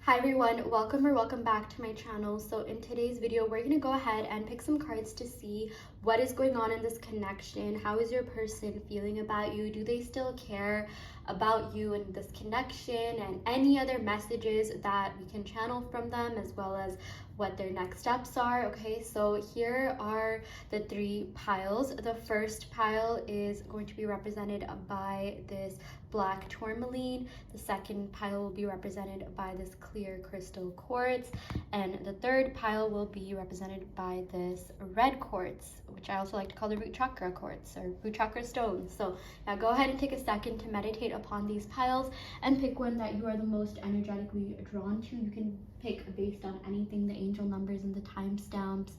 Hi everyone, welcome back to my channel. So in today's video, we're going to go ahead and pick some cards to see what is going on in this connection. How is your person feeling about you? Do they still care about you in this connection, and any other messages that we can channel from them, as well as what their next steps are. Okay, so here are the three piles. The first pile is going to be represented by this black tourmaline. The second pile will be represented by this clear crystal quartz, and the third pile will be represented by this red quartz, which I also like to call the root chakra quartz or root chakra stone. So now go ahead and take a second to meditate upon these piles and pick one that you are the most energetically drawn to. You can pick based on anything, the angel numbers and the timestamps,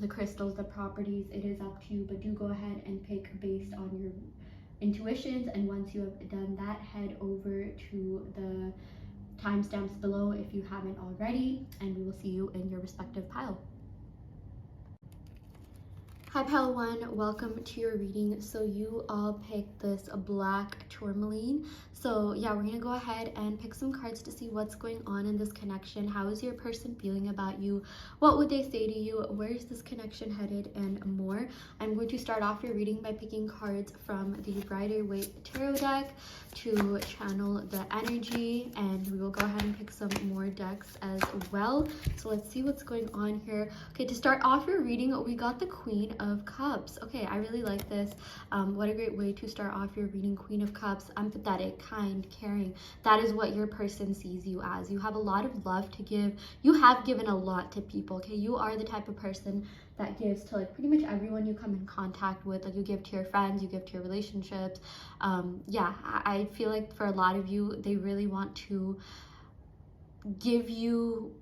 the crystals, the properties. It is up to you, but do go ahead and pick based on your intuitions. And once you have done that, head over to the timestamps below if you haven't already, and we will see you in your respective pile. Hi pile one, welcome to your reading. So you all picked this black tourmaline. So yeah, we're gonna go ahead and pick some cards to see what's going on in this connection. How is your person feeling about you? What would they say to you? Where is this connection headed, and more? I'm going to start off your reading by picking cards from the Rider-Waite Tarot deck to channel the energy, and we will go ahead and pick some more decks as well. So let's see what's going on here. Okay, to start off your reading, we got the Queen of Cups. Okay, I really like this. What a great way to start off your reading. Queen of Cups, empathetic, kind, caring. That is what your person sees you as. You have a lot of love to give. You have given a lot to people. Okay, you are the type of person that gives to like pretty much everyone you come in contact with. Like you give to your friends, you give to your relationships. Yeah, I feel like for a lot of you, they really want to give you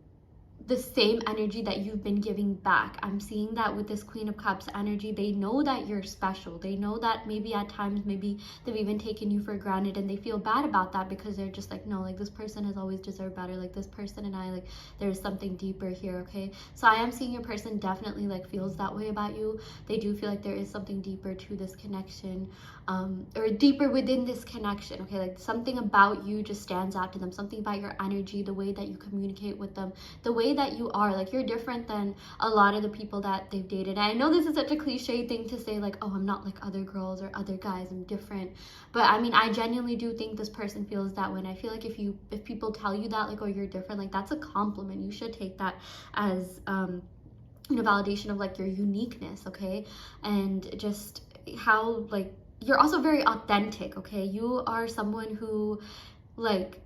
the same energy that you've been giving back. I'm seeing that with this Queen of Cups energy. They know that you're special. They know that maybe at times, maybe they've even taken you for granted, and they feel bad about that because they're just like, no, like this person has always deserved better. Like this person and I, like there's something deeper here. Okay, so I am seeing your person definitely like feels that way about you. They do feel like there is something deeper to this connection, or deeper within this connection. Okay, like something about you just stands out to them. Something about your energy, the way that you communicate with them, the way that you are. Like you're different than a lot of the people that they've dated. And I know this is such a cliche thing to say, like, oh, I'm not like other girls or other guys, I'm different. But I mean, I genuinely do think this person feels that way. And I feel like if people tell you that, like, oh, you're different, like that's a compliment. You should take that as validation of like your uniqueness. Okay, and just how like you're also very authentic. Okay, you are someone who like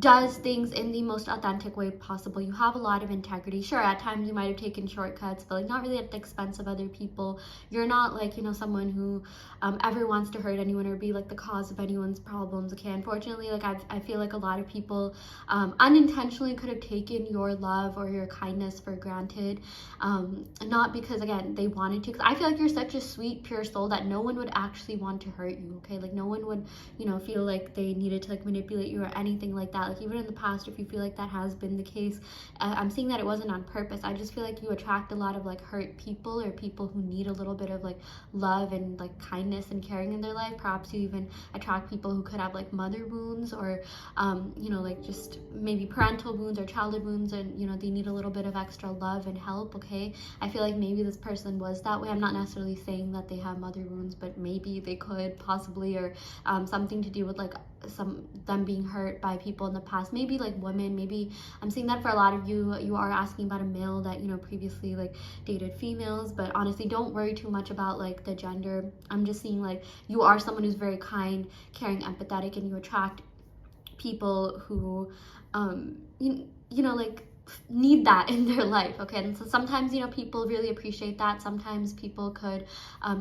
does things in the most authentic way possible. You have a lot of integrity. Sure, at times you might have taken shortcuts, but like not really at the expense of other people. You're not like, you know, someone who ever wants to hurt anyone or be like the cause of anyone's problems. Okay, unfortunately, like I feel like a lot of people unintentionally could have taken your love or your kindness for granted, not because again they wanted to, because I feel like you're such a sweet, pure soul that no one would actually want to hurt you. Okay, like no one would, you know, feel like they needed to like manipulate you or anything like that. Like even in the past, if you feel like that has been the case, I'm seeing that it wasn't on purpose. I just feel like you attract a lot of like hurt people, or people who need a little bit of like love and like kindness and caring in their life. Perhaps you even attract people who could have like mother wounds, or you know, like just maybe parental wounds or childhood wounds, and you know, they need a little bit of extra love and help. Okay, I feel like maybe this person was that way. I'm not necessarily saying that they have mother wounds, but maybe they could possibly, or something to do with like them being hurt by people in the past, maybe like women. Maybe I'm seeing that for a lot of you, you are asking about a male that, you know, previously like dated females. But honestly, don't worry too much about like the gender. I'm just seeing like you are someone who's very kind, caring, empathetic, and you attract people who you know, like need that in their life. Okay, and so sometimes, you know, people really appreciate that. Sometimes people could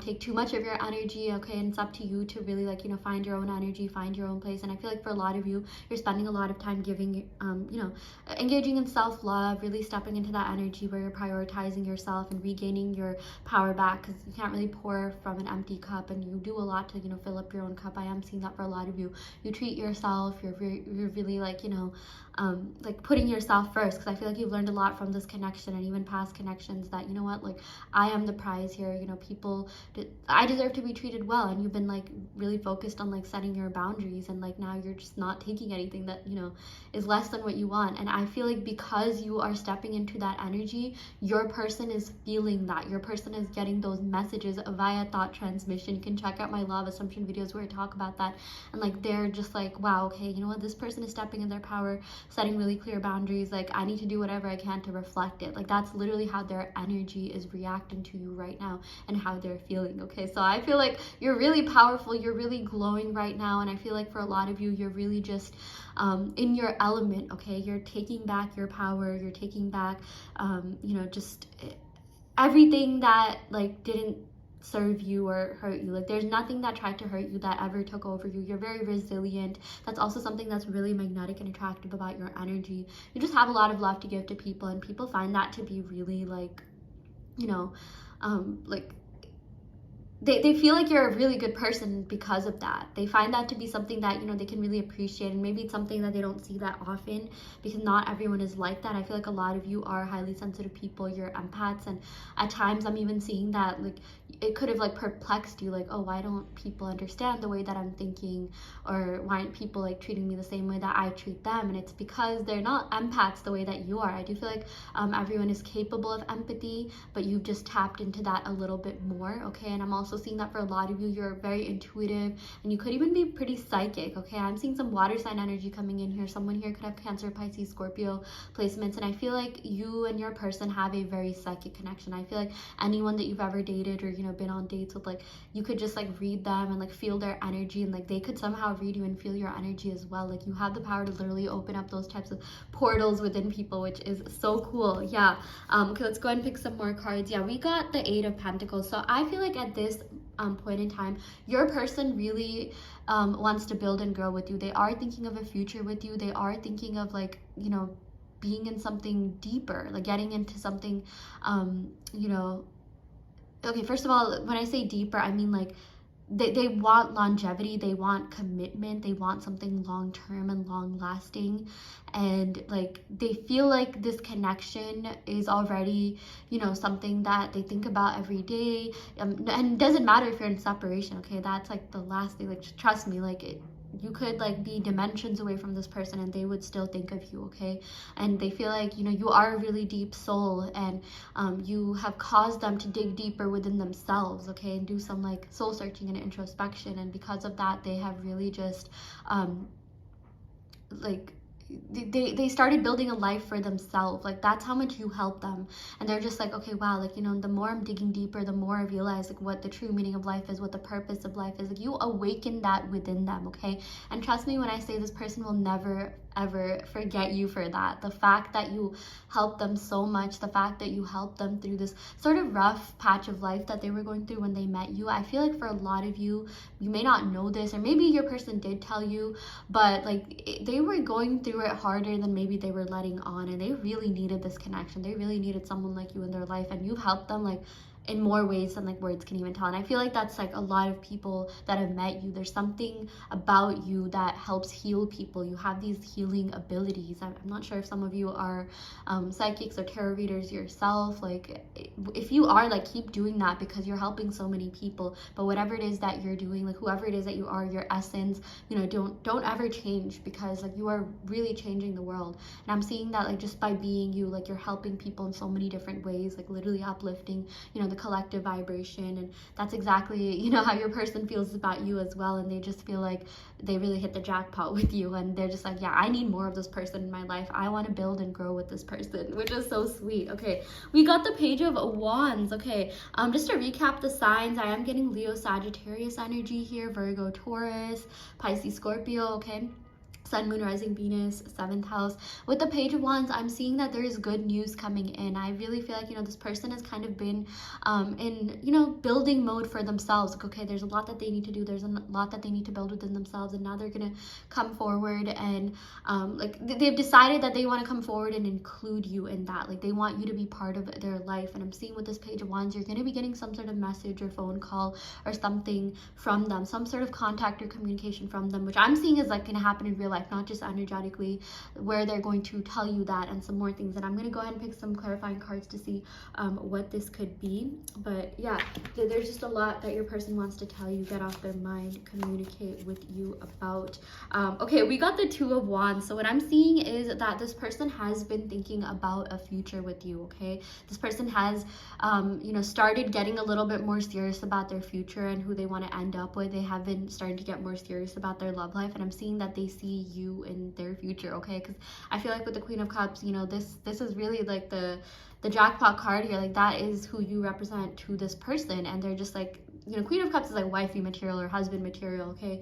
take too much of your energy. Okay, and it's up to you to really like, you know, find your own energy, find your own place. And I feel like for a lot of you, you're spending a lot of time giving you know, engaging in self-love, really stepping into that energy where you're prioritizing yourself and regaining your power back, because you can't really pour from an empty cup, and you do a lot to, you know, fill up your own cup. I am seeing that for a lot of you. You treat yourself, you're really like, you know, like putting yourself first, because I feel like you've learned a lot from this connection and even past connections that, you know what, like I am the prize here. You know, I deserve to be treated well. And you've been like really focused on like setting your boundaries, and like now you're just not taking anything that, you know, is less than what you want. And I feel like because you are stepping into that energy, your person is feeling that. Your person is getting those messages via thought transmission. You can check out my law of assumption videos where I talk about that. And like they're just like, wow, okay, you know what, this person is stepping in their power, setting really clear boundaries. Like I need to do whatever I can to reflect it. Like that's literally how their energy is reacting to you right now and how they're feeling. Okay, so I feel like you're really powerful, you're really glowing right now. And I feel like for a lot of you, you're really just in your element. Okay, you're taking back your power, you're taking back you know, just everything that like didn't serve you or hurt you. Like there's nothing that tried to hurt you that ever took over you. You're very resilient. That's also something that's really magnetic and attractive about your energy. You just have a lot of love to give to people, and people find that to be really like, you know, like they feel like you're a really good person because of that. They find that to be something that, you know, they can really appreciate, and maybe it's something that they don't see that often because not everyone is like that. I feel like a lot of you are highly sensitive people, you're empaths, and at times I'm even seeing that like it could have like perplexed you, like, oh, why don't people understand the way that I'm thinking, or why aren't people like treating me the same way that I treat them? And it's because they're not empaths the way that you are. I do feel like everyone is capable of empathy, but you've just tapped into that a little bit more. Okay, and I'm also seeing that for a lot of you, you're very intuitive, and you could even be pretty psychic. Okay, I'm seeing some water sign energy coming in here. Someone here could have Cancer, Pisces, Scorpio placements, and I feel like you and your person have a very psychic connection. I feel like anyone that you've ever dated or, you know, been on dates with, like you could just like read them and like feel their energy, and like they could somehow read you and feel your energy as well. Like you have the power to literally open up those types of portals within people, which is so cool. Yeah. Okay, let's go ahead and pick some more cards. Yeah, we got the Eight of Pentacles. So I feel like at this point in time, your person really wants to build and grow with you. They are thinking of a future with you. They are thinking of like, you know, being in something deeper, like getting into something, you know, okay, first of all, when I say deeper, I mean like they want longevity, they want commitment, they want something long-term and long-lasting, and like they feel like this connection is already, you know, something that they think about every day, and it doesn't matter if you're in separation. Okay, that's like the last thing. Like trust me, like you could like be dimensions away from this person and they would still think of you. Okay, and they feel like, you know, you are a really deep soul, and you have caused them to dig deeper within themselves. Okay, and do some like soul searching and introspection, and because of that they have really just like they started building a life for themselves. Like that's how much you help them, and they're just like, okay, wow, like, you know, the more I'm digging deeper, the more I realize like what the true meaning of life is, what the purpose of life is. Like you awaken that within them. Okay, and trust me when I say this person will never ever forget you for that. The fact that you helped them so much, the fact that you helped them through this sort of rough patch of life that they were going through when they met you. I feel like for a lot of you, you may not know this, or maybe your person did tell you, but like they were going through it harder than maybe they were letting on, and they really needed this connection. They really needed someone like you in their life, and you've helped them like in more ways than like words can even tell. And I feel like that's like a lot of people that have met you. There's something about you that helps heal people. You have these healing abilities. I'm not sure if some of you are psychics or tarot readers yourself. Like if you are, like keep doing that because you're helping so many people. But whatever it is that you're doing, like whoever it is that you are, your essence, you know, don't ever change, because like you are really changing the world. And I'm seeing that like just by being you, like you're helping people in so many different ways, like literally uplifting, you know, the collective vibration. And that's exactly, you know, how your person feels about you as well. And they just feel like they really hit the jackpot with you, and they're just like, yeah, I need more of this person in my life. I want to build and grow with this person, which is so sweet. Okay, we got the Page of Wands. Okay, just to recap the signs, I am getting Leo, Sagittarius energy here, Virgo, Taurus, Pisces, Scorpio. Okay, Sun, Moon, Rising, Venus, 7th house. With the Page of Wands, I'm seeing that there is good news coming in. I really feel like, you know, this person has kind of been in, you know, building mode for themselves. Like, okay, there's a lot that they need to do. There's a lot that they need to build within themselves. And now they're going to come forward and like they've decided that they want to come forward and include you in that. Like they want you to be part of their life. And I'm seeing with this Page of Wands, you're going to be getting some sort of message or phone call or something from them, some sort of contact or communication from them, which I'm seeing is like going to happen in real life. life, not just energetically, where they're going to tell you that and some more things. And I'm going to go ahead and pick some clarifying cards to see what this could be. But yeah, there's just a lot that your person wants to tell you, get off their mind, communicate with you about. Okay, we got the Two of Wands. So what I'm seeing is that this person has been thinking about a future with you, okay? This person has, you know, started getting a little bit more serious about their future and who they want to end up with. They have been starting to get more serious about their love life, and I'm seeing that they see you in their future, okay? Because I feel like with the Queen of Cups, you know, this is really like the jackpot card here. Like, that is who you represent to this person, and they're just like, you know, Queen of Cups is like wifey material or husband material, okay?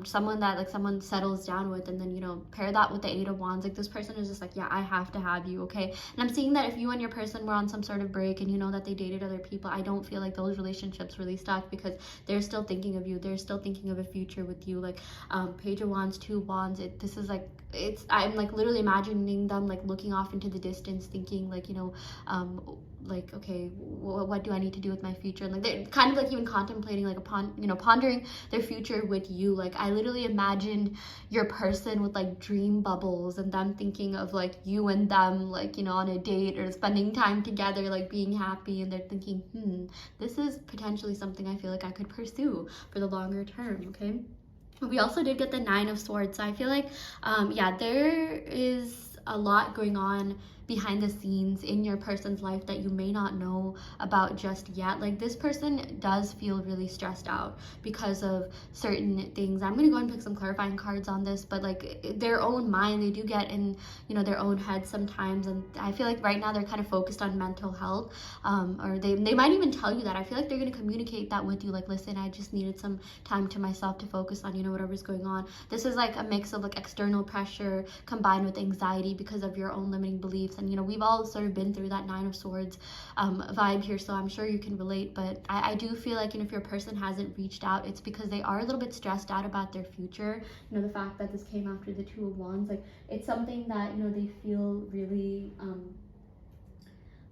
Someone that like someone settles down with, and then, you know, pair that with the Eight of Wands. Like, this person is just like, yeah, I have to have you, okay? And I'm seeing that if you and your person were on some sort of break and you know that they dated other people, I don't feel like those relationships really stuck, because they're still thinking of you. They're still thinking of a future with you. Like, Page of Wands, Two of Wands, this is like, I'm like literally imagining them like looking off into the distance, thinking like, you know, like, okay, what do I need to do with my future? And like, they're kind of like even contemplating, like, upon, you know, pondering their future with you. Like, I literally imagined your person with like dream bubbles and them thinking of like you and them, like, you know, on a date or spending time together, like being happy, and they're thinking, this is potentially something I feel like I could pursue for the longer term, okay? We also did get the Nine of Swords, so I feel like, yeah, there is a lot going on behind the scenes in your person's life that you may not know about just yet. Like, this person does feel really stressed out because of certain things. I'm gonna go and pick some clarifying cards on this, but like, their own mind, they do get in, you know, their own head sometimes, and I feel like right now they're kind of focused on mental health, or they might even tell you that. I feel like they're gonna communicate that with you, like, listen, I just needed some time to myself to focus on, you know, whatever's going on. This is like a mix of like external pressure combined with anxiety because of your own limiting beliefs. And, you know, we've all sort of been through that Nine of Swords vibe here, so I'm sure you can relate. But I do feel like, you know, if your person hasn't reached out, it's because they are a little bit stressed out about their future. You know, the fact that this came after the Two of Wands, like, it's something that, you know, they feel really,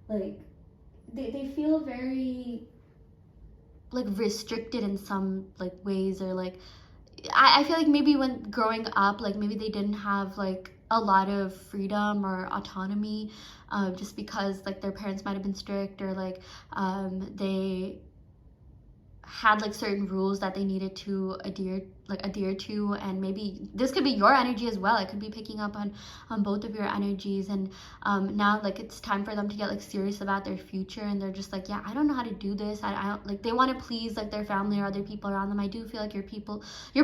like, they feel very, like, restricted in some, like, ways, or like, I feel like maybe when growing up, like, maybe they didn't have like a lot of freedom or autonomy, just because like their parents might have been strict, or like they had like certain rules that they needed to adhere to. And maybe this could be your energy as well. It could be picking up on both of your energies. And now like it's time for them to get like serious about their future, and they're just like, yeah, I don't know how to do this. I don't, like, they want to please like their family or other people around them. I do feel like your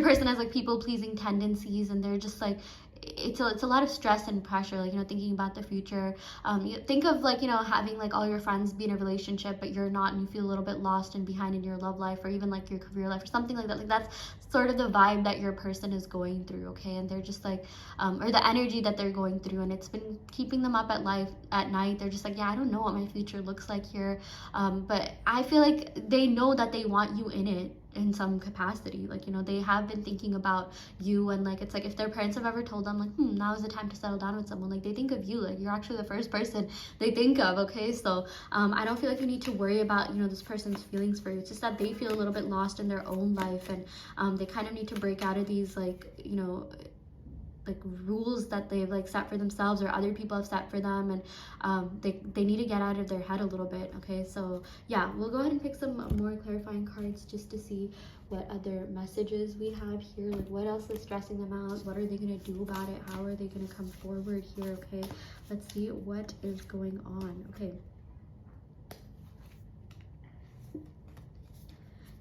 person has like people pleasing tendencies, and they're just like, it's a lot of stress and pressure, like, you know, thinking about the future. You think of like, you know, having like all your friends be in a relationship but you're not, and you feel a little bit lost and behind in your love life, or even like your career life or something like that. Like, that's sort of the vibe that your person is going through, okay? And they're just like, or the energy that they're going through, and it's been keeping them up at night. They're just like, yeah, I don't know what my future looks like here, but I feel like they know that they want you in it in some capacity. Like, you know, they have been thinking about you, and like, it's like if their parents have ever told them like, now is the time to settle down with someone, like, they think of you. Like, you're actually the first person they think of, okay? So I don't feel like you need to worry about, you know, this person's feelings for you. It's just that they feel a little bit lost in their own life, and they kind of need to break out of these, like, you know, like rules that they've like set for themselves or other people have set for them, and they need to get out of their head a little bit, okay? So yeah, we'll go ahead and pick some more clarifying cards just to see what other messages we have here. Like, what else is stressing them out? What are they going to do about it? How are they going to come forward here? Okay, let's see what is going on. Okay,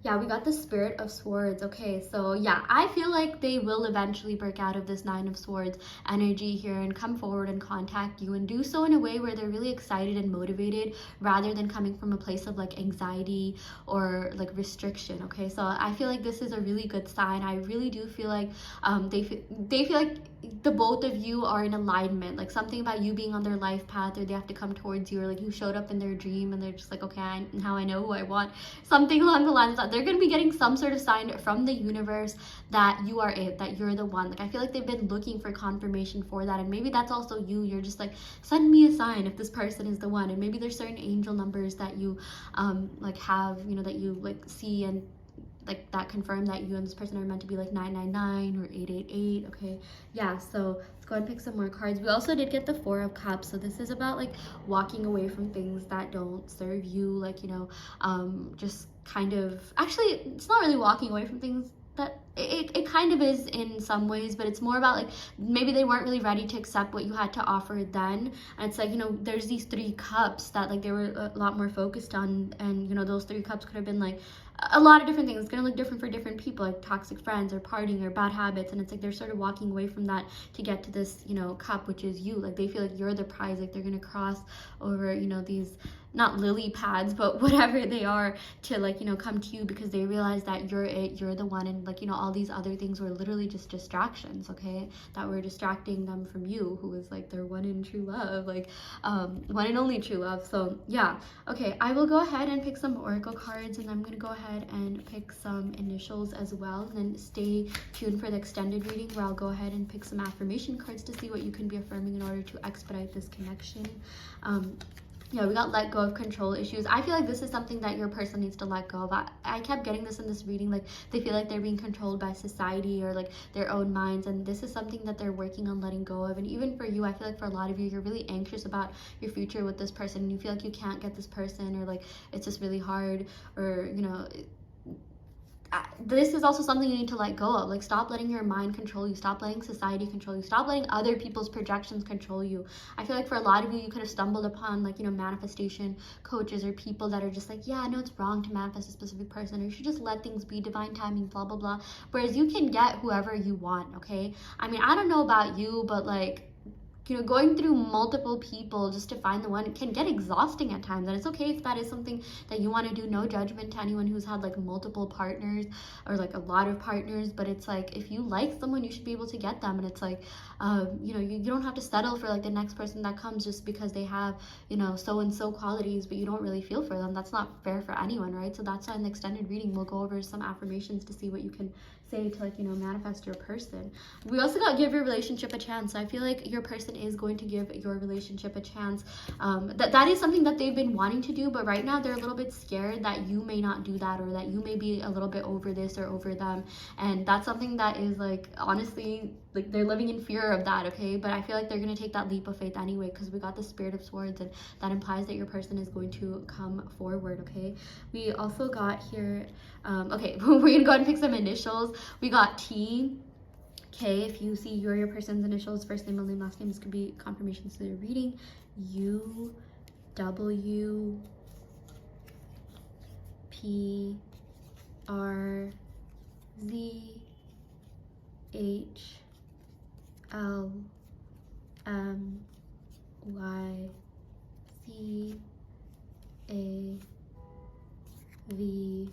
yeah, we got the Spirit of Swords. Okay, so yeah, I feel like they will eventually break out of this Nine of Swords energy here and come forward and contact you, and do so in a way where they're really excited and motivated, rather than coming from a place of like anxiety or like restriction, okay? So I feel like this is a really good sign. I really do feel like they feel like the both of you are in alignment, like something about you being on their life path, or they have to come towards you, or like you showed up in their dream and they're just like, okay, now I know who I want, something along the lines that they're going to be getting some sort of sign from the universe that you are it, that you're the one. Like, I feel like they've been looking for confirmation for that, and maybe that's also you. You're just like, send me a sign if this person is the one. And maybe there's certain angel numbers that you like have, you know, that you like see, and like that confirm that you and this person are meant to be like 999 or 888. Okay, yeah, so let's go ahead and pick some more cards. We also did get the Four of Cups, so this is about like walking away from things that don't serve you, like, you know, just kind of, actually it's not really walking away from things that it kind of is in some ways, but it's more about like maybe they weren't really ready to accept what you had to offer then. And it's like, you know, there's these 3 cups that like they were a lot more focused on, and you know, those 3 cups could have been like a lot of different things. It's gonna look different for different people, like toxic friends or partying or bad habits, and it's like they're sort of walking away from that to get to this, you know, cup, which is you. Like they feel like you're the prize, like they're gonna cross over, you know, these not lily pads, but whatever they are, to like, you know, come to you because they realize that you're it, you're the one, and like, you know, all these other things were literally just distractions, okay, that were distracting them from you, who was like their one and true love, like one and only true love. So yeah, okay, I will go ahead and pick some oracle cards, and I'm gonna go ahead and pick some initials as well, and then stay tuned for the extended reading where I'll go ahead and pick some affirmation cards to see what you can be affirming in order to expedite this connection. Yeah, we got let go of control issues. I feel like this is something that your person needs to let go of. I kept getting this in this reading, like they feel like they're being controlled by society or like their own minds, and this is something that they're working on letting go of. And even for you, I feel like for a lot of you, you're really anxious about your future with this person, and you feel like you can't get this person, or like it's just really hard, or you know, this is also something you need to let go of. Like, stop letting your mind control you, stop letting society control you, stop letting other people's projections control you. I feel like for a lot of you, you could have stumbled upon like, you know, manifestation coaches or people that are just like, yeah, I know it's wrong to manifest a specific person, or you should just let things be, divine timing, blah blah blah. Whereas you can get whoever you want. Okay, I mean, I don't know about you, but like, you know, going through multiple people just to find the one can get exhausting at times, and it's okay if that is something that you want to do. No judgment to anyone who's had like multiple partners or like a lot of partners, but it's like, if you like someone, you should be able to get them. And it's like, you know, you don't have to settle for like the next person that comes just because they have, you know, so and so qualities, but you don't really feel for them. That's not fair for anyone, right? So that's why in the extended reading we'll go over some affirmations to see what you can say to like, you know, manifest your person. We also got give your relationship a chance. So I feel like your person is going to give your relationship a chance. That is something that they've been wanting to do, but right now they're a little bit scared that you may not do that, or that you may be a little bit over this or over them. And that's something that is like, honestly, like they're living in fear of that, okay? But I feel like they're going to take that leap of faith anyway, because we got the Spirit of Swords, and that implies that your person is going to come forward, okay? We also got here, okay, we're going to go ahead and pick some initials. We got T, K. If you see your person's initials, first name, middle name, last name, this could be confirmations to the reading. U, W, P, R, Z, H, L, M, Y, C, A, V,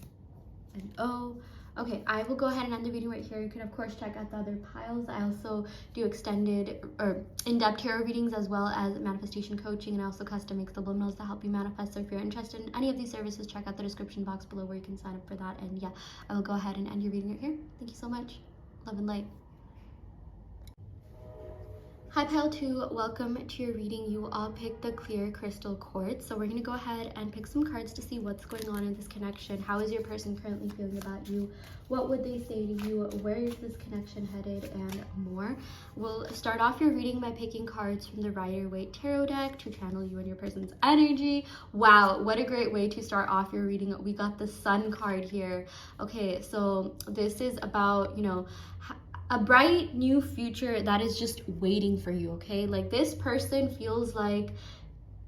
and O. Okay, I will go ahead and end the reading right here. You can of course check out the other piles. I also do extended or in-depth tarot readings, as well as manifestation coaching, and I also custom make subliminals to help you manifest. So if you're interested in any of these services, check out the description box below where you can sign up for that. And yeah, I will go ahead and end your reading right here. Thank you so much. Love and light. Hi Pile 2, welcome to your reading. You all picked the clear crystal quartz. So we're going to go ahead and pick some cards to see what's going on in this connection. How is your person currently feeling about you? What would they say to you? Where is this connection headed? And more. We'll start off your reading by picking cards from the Rider-Waite Tarot deck to channel you and your person's energy. Wow, what a great way to start off your reading. We got the Sun card here. Okay, so this is about, you know, a bright new future that is just waiting for you, okay? Like, this person feels like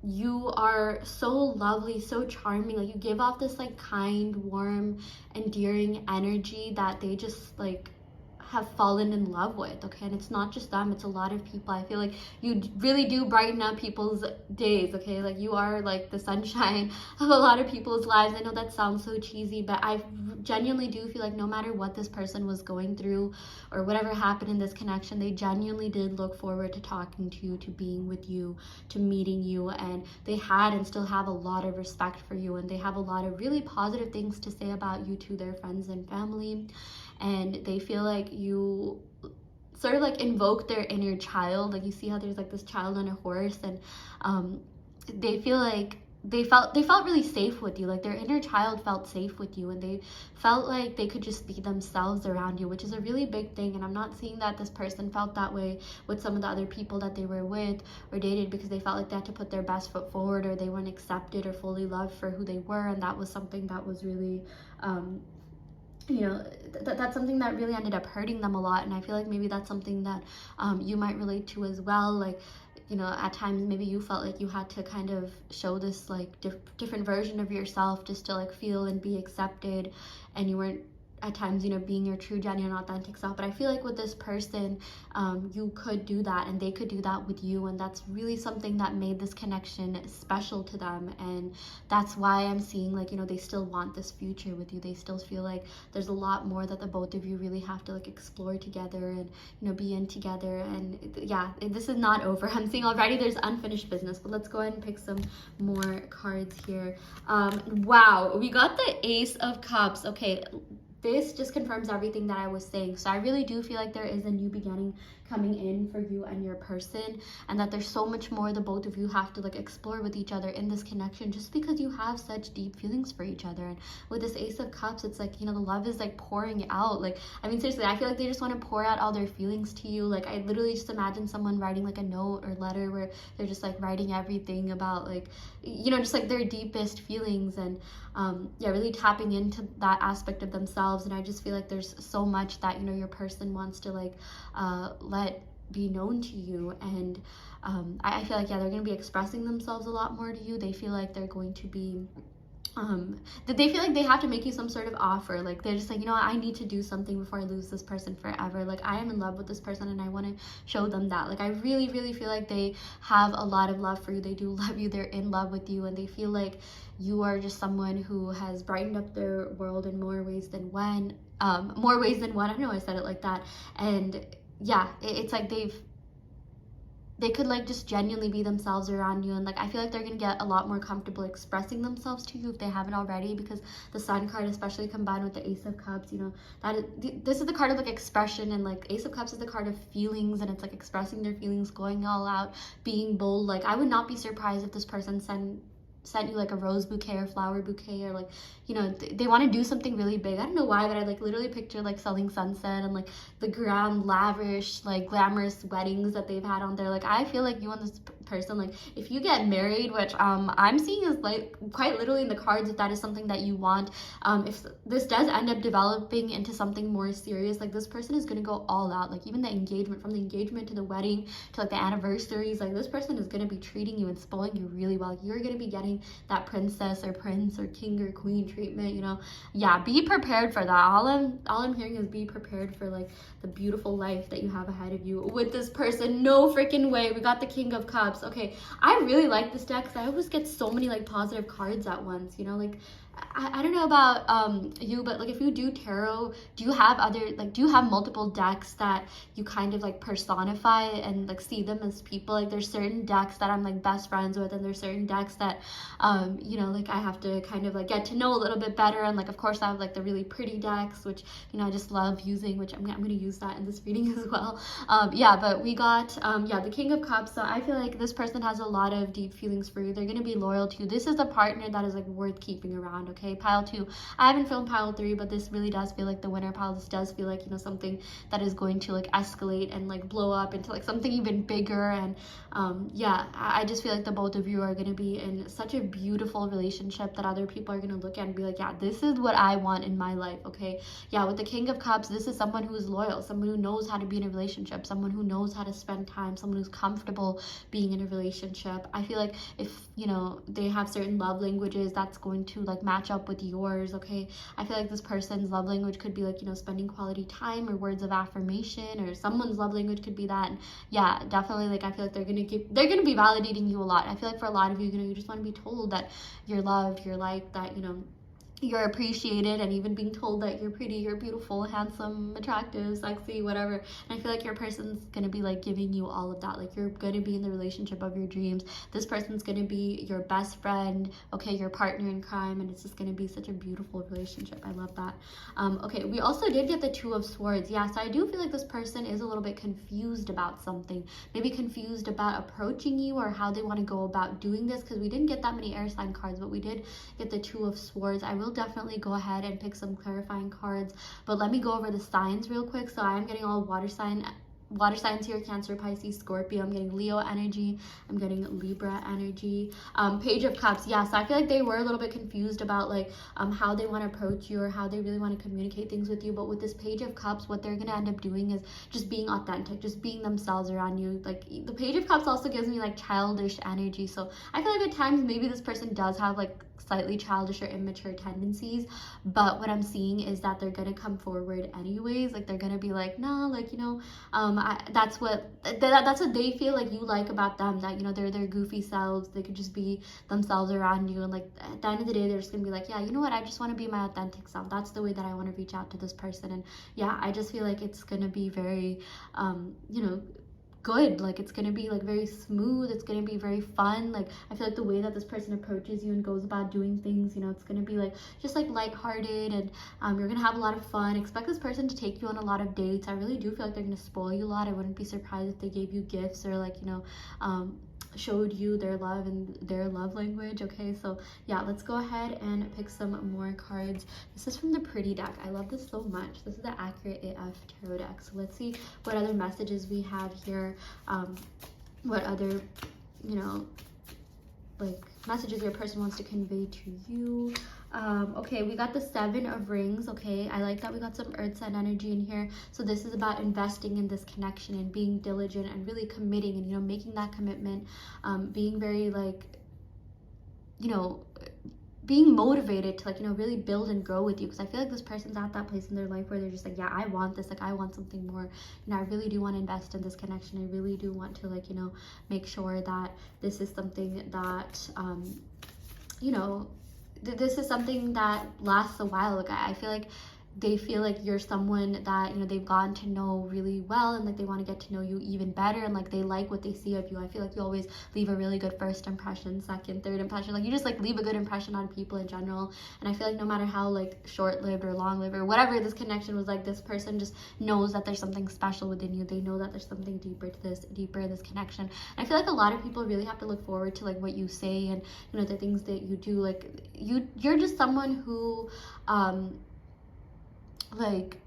you are so lovely, so charming. Like, you give off this like kind, warm, endearing energy that they just like have fallen in love with, okay? And it's not just them, it's a lot of people. I feel like you really do brighten up people's days, okay? Like, you are like the sunshine of a lot of people's lives. I know that sounds so cheesy, but I genuinely do feel like no matter what this person was going through or whatever happened in this connection, they genuinely did look forward to talking to you, to being with you, to meeting you, and they had and still have a lot of respect for you, and they have a lot of really positive things to say about you to their friends and family. And they feel like you sort of like invoke their inner child. Like, you see how there's like this child on a horse, and they feel like they felt really safe with you. Like their inner child felt safe with you, and they felt like they could just be themselves around you, which is a really big thing. And I'm not seeing that this person felt that way with some of the other people that they were with or dated, because they felt like they had to put their best foot forward, or they weren't accepted or fully loved for who they were. And that was something that was really you know, that's something that really ended up hurting them a lot. And I feel like maybe that's something that you might relate to as well. Like, you know, at times maybe you felt like you had to kind of show this like different version of yourself just to like feel and be accepted, and you weren't at times, you know, being your true, genuine, authentic self. But I feel like with this person, you could do that, and they could do that with you, and that's really something that made this connection special to them. And that's why I'm seeing, like, you know, they still want this future with you. They still feel like there's a lot more that the both of you really have to like explore together and, you know, be in together. And yeah, this is not over. I'm seeing already there's unfinished business. But let's go ahead and pick some more cards here. Wow, we got the Ace of Cups. Okay, this just confirms everything that I was saying. So I really do feel like there is a new beginning coming in for you and your person, and that there's so much more the both of you have to like explore with each other in this connection, just because you have such deep feelings for each other. And with this Ace of Cups, it's like, you know, the love is like pouring out. Like, I mean, seriously, I feel like they just want to pour out all their feelings to you. Like, I literally just imagine someone writing like a note or letter where they're just like writing everything about, like, you know, just like their deepest feelings. And yeah, really tapping into that aspect of themselves. And I just feel like there's so much that, you know, your person wants to like let be known to you. And I feel like, yeah, they're going to be expressing themselves a lot more to you. They feel like they're going to be that they feel like they have to make you some sort of offer. Like, they're just like, you know what, I need to do something before I lose this person forever. Like, I am in love with this person, and I want to show them that. Like, I really, really feel like they have a lot of love for you. They do love you. They're in love with you, and they feel like you are just someone who has brightened up their world in more ways than one. More ways than one. I don't know why I said it like that. And yeah, it's like they could like just genuinely be themselves around you. And like, I feel like they're gonna get a lot more comfortable expressing themselves to you if they haven't already, because the Sun card, especially combined with the Ace of Cups, you know, this is the card of like expression. And like, Ace of Cups is the card of feelings, and it's like expressing their feelings, going all out, being bold. Like, I would not be surprised if this person sent you like a rose bouquet or flower bouquet, or like, you know, they want to do something really big. I don't know why, but I like literally picture like Selling Sunset and like the grand, lavish, like glamorous weddings that they've had on there. Like, I feel like you and this person, like, if you get married, which I'm seeing is like quite literally in the cards, if that is something that you want, if this does end up developing into something more serious, like, this person is going to go all out. Like, even the engagement, from the engagement to the wedding to like the anniversaries, like, this person is going to be treating you and spoiling you really well. Like, you're going to be getting that princess or prince or king or queen treatment, you know. Yeah, be prepared for that. All I'm hearing is be prepared for like the beautiful life that you have ahead of you with this person. No freaking way. We got the King of Cups. Okay, I really like this deck because I always get so many like positive cards at once, you know. Like, I don't know about you, but like, if you do tarot, do you have multiple decks that you kind of like personify and like see them as people? Like, there's certain decks that I'm like best friends with, and there's certain decks that you know, like, I have to kind of like get to know a little bit better. And like, of course, I have like the really pretty decks, which, you know, I just love using, which I'm gonna use that in this reading as well. Yeah, but we got yeah, the King of Cups. So I feel like this person has a lot of deep feelings for you. They're gonna be loyal to you. This is a partner that is like worth keeping around. Okay, pile 2. I haven't filmed pile 3, but this really does feel like the winner pile. This does feel like, you know, something that is going to like escalate and like blow up into like something even bigger. And yeah, I just feel like the both of you are going to be in such a beautiful relationship that other people are going to look at and be like, yeah, this is what I want in my life. Okay, yeah, with the King of Cups, this is someone who is loyal, someone who knows how to be in a relationship, someone who knows how to spend time, someone who's comfortable being in a relationship. I feel like if, you know, they have certain love languages, that's going to like match up with yours. Okay, I feel like this person's love language could be like, you know, spending quality time or words of affirmation, or someone's love language could be that. And yeah, definitely, like, I feel like they're gonna be validating you a lot. I feel like for a lot of you, you know, you just want to be told that you're loved, you're liked, that, you know, you're appreciated, and even being told that you're pretty, you're beautiful, handsome, attractive, sexy, whatever. And I feel like your person's gonna be like giving you all of that. Like you're gonna be in the relationship of your dreams. This person's gonna be your best friend, okay, your partner in crime, and it's just gonna be such a beautiful relationship. I love that. Okay, we also did get the Two of Swords. Yeah, so I do feel like this person is a little bit confused about something. Maybe confused about approaching you or how they want to go about doing this, because we didn't get that many air sign cards, but we did get the Two of Swords. I will definitely go ahead and pick some clarifying cards, but let me go over the signs real quick. So I am getting all water signs here: Cancer, Pisces, Scorpio. I'm getting Leo energy. I'm getting Libra energy. Page of Cups. Yeah, so I feel like they were a little bit confused about like how they want to approach you or how they really want to communicate things with you. But with this Page of Cups, what they're gonna end up doing is just being authentic, just being themselves around you. Like the Page of Cups also gives me like childish energy. So I feel like at times maybe this person does have like slightly childish or immature tendencies, but what I'm seeing is that they're gonna come forward anyways. Like they're gonna be like, no, like, you know, that's what they feel like you like about them, that, you know, they're their goofy selves. They could just be themselves around you, and like at the end of the day they're just gonna be like, yeah, you know what, I just want to be my authentic self. That's the way that I want to reach out to this person. And yeah, I just feel like it's gonna be very you know, good. Like it's gonna be like very smooth, it's gonna be very fun. Like I feel like the way that this person approaches you and goes about doing things, you know, it's gonna be like just like lighthearted, and you're gonna have a lot of fun. Expect this person to take you on a lot of dates. I really do feel like they're gonna spoil you a lot. I wouldn't be surprised if they gave you gifts or like, you know, showed you their love and their love language. Okay, so yeah, let's go ahead and pick some more cards. This is from the Pretty deck. I love this so much. This is the Accurate AF Tarot deck. So let's see what other messages we have here. What other, you know, like messages your person wants to convey to you. Okay, we got the Seven of Rings. Okay, I like that we got some earth sign energy in here. So this is about investing in this connection and being diligent and really committing and, you know, making that commitment, being very like, you know, being motivated to like, you know, really build and grow with you. Because I feel like this person's at that place in their life where they're just like, yeah, I want this, like I want something more, you know, I really do want to invest in this connection. I really do want to like, you know, make sure that this is something that you know, this is something that lasts a while. Like I feel like they feel like you're someone that, you know, they've gotten to know really well, and like they want to get to know you even better, and like they like what they see of you. I feel like you always leave a really good first impression, second, third impression. Like you just like leave a good impression on people in general. And I feel like no matter how like short-lived or long-lived or whatever this connection was, like this person just knows that there's something special within you. They know that there's something deeper in this connection. And I feel like a lot of people really have to look forward to like what you say and, you know, the things that you do. Like you're just someone who like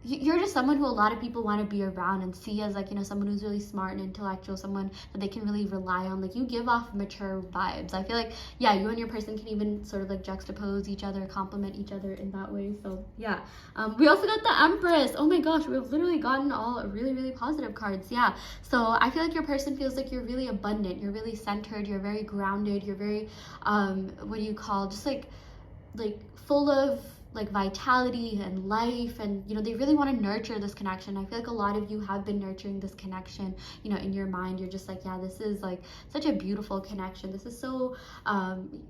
you're just someone who a lot of people want to be around and see as like, you know, someone who's really smart and intellectual, someone that they can really rely on. Like you give off mature vibes. I feel like, yeah, you and your person can even sort of like juxtapose each other, complement each other in that way. So yeah, we also got the Empress. Oh my gosh, we've literally gotten all really, really positive cards. Yeah, so I feel like your person feels like you're really abundant, you're really centered, you're very grounded, you're very what do you call, just like full of like vitality and life, and you know, they really want to nurture this connection. I feel like a lot of you have been nurturing this connection, you know, in your mind. You're just like, yeah, this is like such a beautiful connection. This is so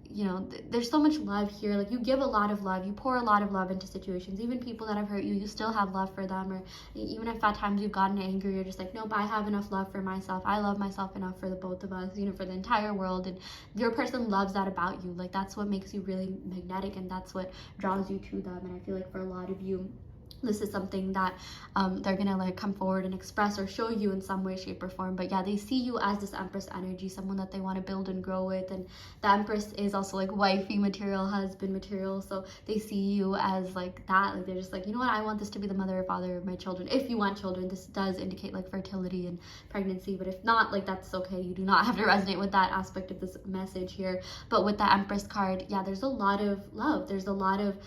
you know, there's so much love here. Like you give a lot of love, you pour a lot of love into situations. Even people that have hurt you, you still have love for them. Or even if at times you've gotten angry, you're just like, nope, I have enough love for myself. I love myself enough for the both of us, you know, for the entire world. And your person loves that about you. Like that's what makes you really magnetic, and that's what draws you to them. And I feel like for a lot of you, this is something that they're gonna like come forward and express or show you in some way, shape, or form. But yeah, they see you as this Empress energy, someone that they want to build and grow with. And the Empress is also like wifey material, husband material, so they see you as like that. Like they're just like, you know what, I want this to be the mother or father of my children. If you want children, this does indicate like fertility and pregnancy, but if not, like that's okay. You do not have to resonate with that aspect of this message here. But with the Empress card, yeah, there's a lot of love, there's a lot of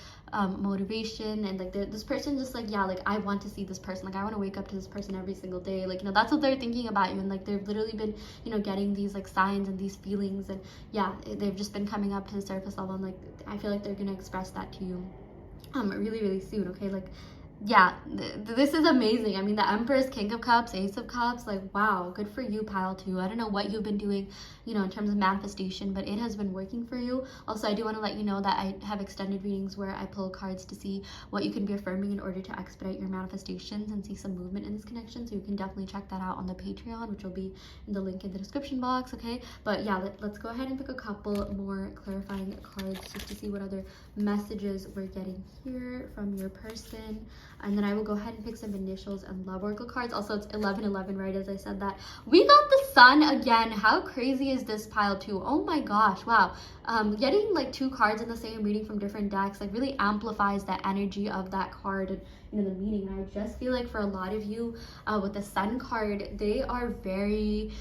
motivation, and like this person just like, yeah, like I want to see this person, like I want to wake up to this person every single day. Like, you know, that's what they're thinking about you. And like they've literally been, you know, getting these like signs and these feelings, and yeah, they've just been coming up to the surface level. And like I feel like they're gonna express that to you really, really soon. Okay, like yeah, this is amazing. I mean, the Empress, King of Cups, Ace of Cups, like, wow, good for you, pile two. I don't know what you've been doing, you know, in terms of manifestation, but it has been working for you. Also, I do want to let you know that I have extended readings where I pull cards to see what you can be affirming in order to expedite your manifestations and see some movement in this connection. So you can definitely check that out on the Patreon, which will be in the link in the description box, okay? But yeah, let's go ahead and pick a couple more clarifying cards just to see what other messages we're getting here from your person. And then I will go ahead and pick some initials and love oracle cards. Also, it's 11/11, right? As I said that. We got the sun again. How crazy is this, pile two? Oh my gosh, wow. Getting like two cards in the same reading from different decks like really amplifies the energy of that card and, you know, the meaning. And I just feel like for a lot of you with the sun card, they are very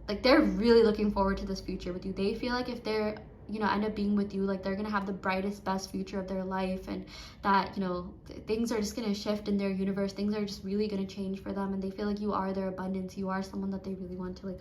like they're really looking forward to this future with you. They feel like if they're, you know, end up being with you, like they're gonna have the brightest, best future of their life, and that, you know, things are just gonna shift in their universe. Things are just really gonna change for them, and they feel like you are their abundance. You are someone that they really want to, like,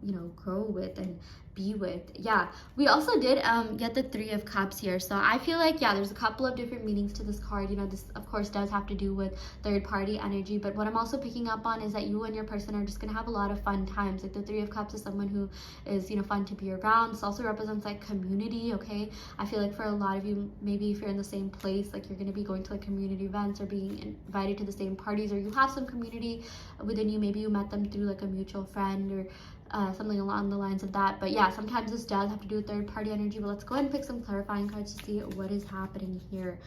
you know, grow with and be with. Yeah, we also did get the Three of Cups here, so I feel like, yeah, there's a couple of different meanings to this card. You know, this of course does have to do with third party energy, but what I'm also picking up on is that you and your person are just gonna have a lot of fun times. Like the Three of Cups is someone who is, you know, fun to be around. This also represents like community, okay? I feel like for a lot of you, maybe if you're in the same place, like you're going to be going to like community events or being invited to the same parties, or you have some community within you. Maybe you met them through like a mutual friend or something along the lines of that. But yeah, sometimes this does have to do with third party energy. But let's go ahead and pick some clarifying cards to see what is happening here.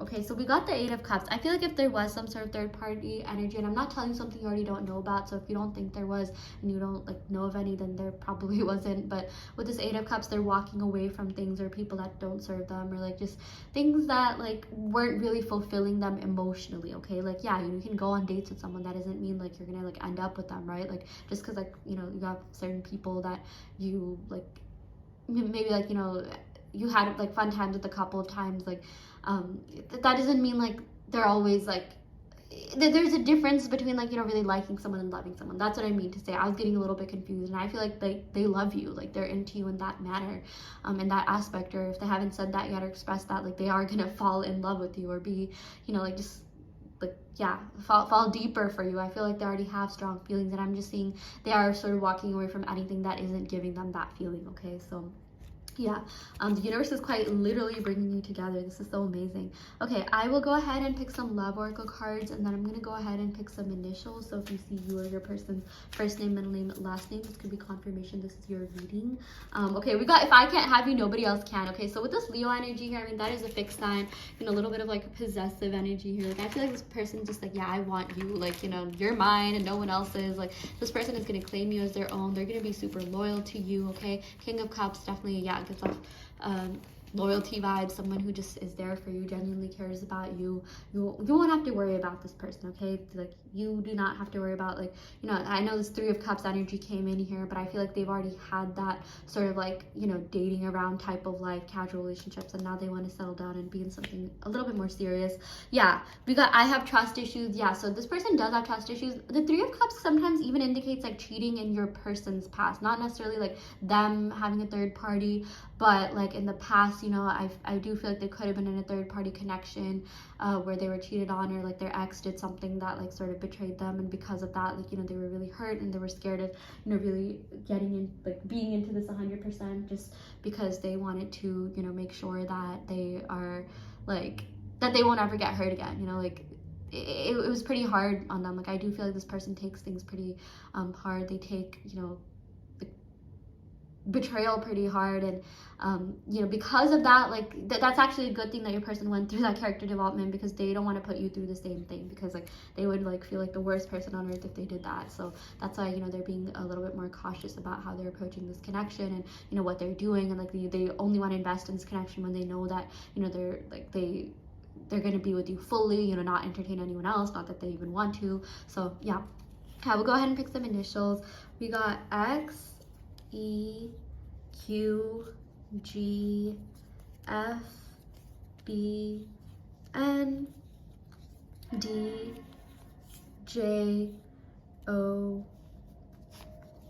Okay, so we got the Eight of Cups. I feel like if there was some sort of third party energy, and I'm not telling you something you already don't know about, so if you don't think there was and you don't like know of any, then there probably wasn't. But with this Eight of Cups, they're walking away from things or people that don't serve them, or like just things that like weren't really fulfilling them emotionally, okay? Like, yeah, you can go on dates with someone. That doesn't mean like you're gonna like end up with them, right? Like just because like, you know, you have certain people that you like, maybe like, you know, you had like fun times with a couple of times, like that doesn't mean like they're always like, there's a difference between like, you know, really liking someone and loving someone. That's what I mean to say. I was getting a little bit confused, and I feel like they love you, like they're into you in that manner, in that aspect. Or if they haven't said that yet or expressed that, like they are gonna fall in love with you or be, you know, like just like, yeah, fall deeper for you. I feel like they already have strong feelings, and I'm just seeing they are sort of walking away from anything that isn't giving them that feeling, okay? So yeah, the universe is quite literally bringing you together. This is so amazing. Okay, I will go ahead and pick some love oracle cards, and then I'm gonna go ahead and pick some initials. So if you see you or your person's first name, middle name, last name, this could be confirmation this is your reading. Okay, we got if I can't have you, nobody else can. Okay, so with this Leo energy here, I mean, that is a fixed sign, you know, a little bit of like possessive energy here. Like I feel like this person just like, yeah, I want you, like, you know, you're mine and no one else is. Like this person is gonna claim you as their own. They're gonna be super loyal to you, okay? King of Cups, definitely, yeah, gives off loyalty vibes, someone who just is there for you, genuinely cares about you. You won't have to worry about this person, okay? Like you do not have to worry about, like, you know, I know this Three of Cups energy came in here, but I feel like they've already had that sort of like, you know, dating around type of life, casual relationships, and now they want to settle down and be in something a little bit more serious. Yeah, we got I have trust issues. Yeah, so this person does have trust issues. The Three of Cups sometimes even indicates like cheating in your person's past, not necessarily like them having a third party, but like in the past, you know, I do feel like they could have been in a third party connection where they were cheated on, or like their ex did something that like sort of betrayed them, and because of that, like, you know, they were really hurt and they were scared of, you know, really getting in, like being into this 100%, just because they wanted to, you know, make sure that they are like, that they won't ever get hurt again, you know, like it was pretty hard on them. Like I do feel like this person takes things pretty hard. They take, you know, betrayal pretty hard, and you know, because of that, like that's actually a good thing that your person went through that character development, because they don't want to put you through the same thing, because like they would like feel like the worst person on earth if they did that. So that's why, you know, they're being a little bit more cautious about how they're approaching this connection, and, you know, what they're doing, and like they only want to invest in this connection when they know that, you know, they're like they're going to be with you fully, you know, not entertain anyone else, not that they even want to. So yeah, I will go ahead and pick some initials. We got X, E, Q, G, F, B, N, D, J, O,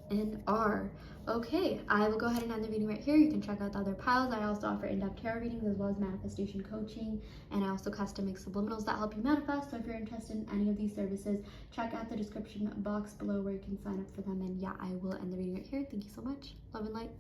and R. Okay, I will go ahead and end the reading right here. You can check out the other piles. I also offer in-depth tarot readings as well as manifestation coaching, and I also custom make subliminals that help you manifest. So if you're interested in any of these services, check out the description box below where you can sign up for them. And yeah, I will end the reading right here. Thank you so much. Love and light.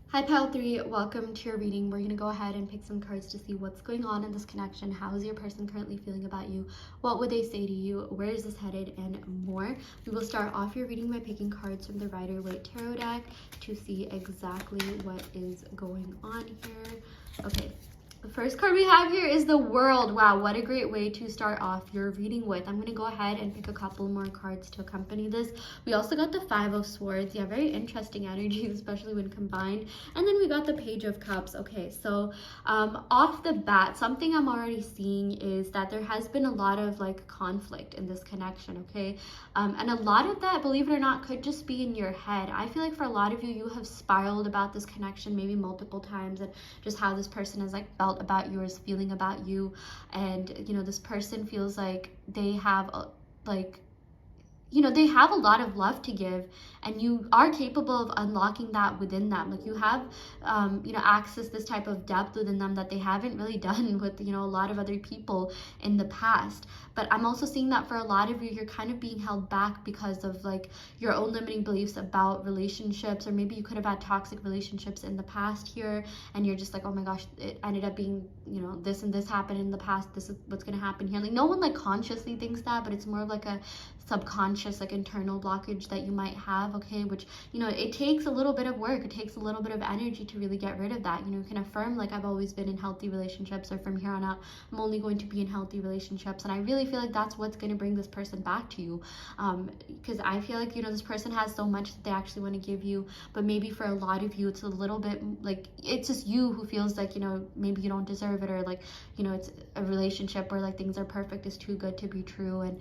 Hi Pile 3, welcome to your reading. We're going to go ahead and pick some cards to see what's going on in this connection. How is your person currently feeling about you? What would they say to you? Where is this headed? And more. We will start off your reading by picking cards from the Rider-Waite Tarot deck to see exactly what is going on here. Okay. The first card we have here is the World. Wow, what a great way to start off your reading with. I'm going to go ahead and pick a couple more cards to accompany this. We also got the Five of Swords. Yeah, very interesting energies, especially when combined. And then we got the Page of Cups. Okay, so off the bat, something I'm already seeing is that there has been a lot of like conflict in this connection, okay? And a lot of that, believe it or not, could just be in your head. I feel like for a lot of you, you have spiraled about this connection maybe multiple times, and just how this person has like felt about you or is feeling about you. And you know, this person feels like they have they have a lot of love to give, and you are capable of unlocking that within them. Like you have access this type of depth within them that they haven't really done with a lot of other people in the past. But I'm also seeing that for a lot of you, you're kind of being held back because of like your own limiting beliefs about relationships, or maybe you could have had toxic relationships in the past here, and you're just like, oh my gosh, it ended up being this and this happened in the past, this is what's going to happen here. Like no one like consciously thinks that, but it's more of like a subconscious like internal blockage that you might have, okay? Which it takes a little bit of work, it takes a little bit of energy to really get rid of that. You can affirm like, I've always been in healthy relationships, or from here on out I'm only going to be in healthy relationships. And I really feel like that's what's going to bring this person back to you, because I feel like this person has so much that they actually want to give you, but maybe for a lot of you it's a little bit like it's just you who feels like maybe you don't deserve it, or like it's a relationship where like things are perfect, is too good to be true. And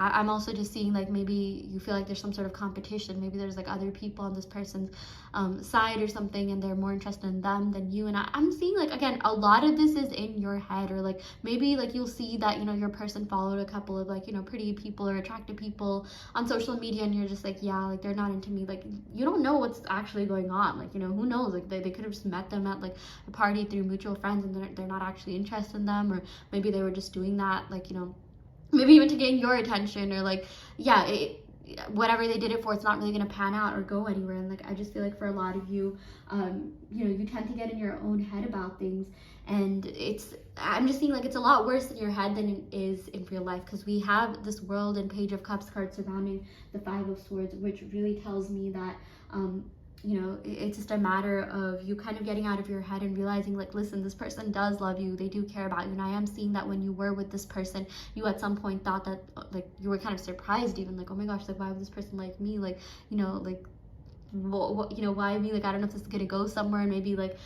I'm also just seeing like maybe you feel like there's some sort of competition. Maybe there's like other people on this person's side or something, and they're more interested in them than you. And I'm seeing like, again, a lot of this is in your head, or like maybe like you'll see that your person followed a couple of like pretty people or attractive people on social media, and you're just like, yeah, like they're not into me. Like you don't know what's actually going on. Like who knows, like they could have just met them at like a party through mutual friends, and they're not actually interested in them, or maybe they were just doing that like maybe even to gain your attention, or like whatever they did it for, it's not really going to pan out or go anywhere. And like I just feel like for a lot of you, you tend to get in your own head about things, and I'm just seeing like it's a lot worse in your head than it is in real life, because we have this World and Page of Cups card surrounding the Five of Swords, which really tells me that it's just a matter of you kind of getting out of your head and realizing like, listen, this person does love you, they do care about you. And I am seeing that when you were with this person, you at some point thought that like you were kind of surprised, even like, oh my gosh, like why would this person like me, like like why me, like I don't know if this is gonna go somewhere. And maybe like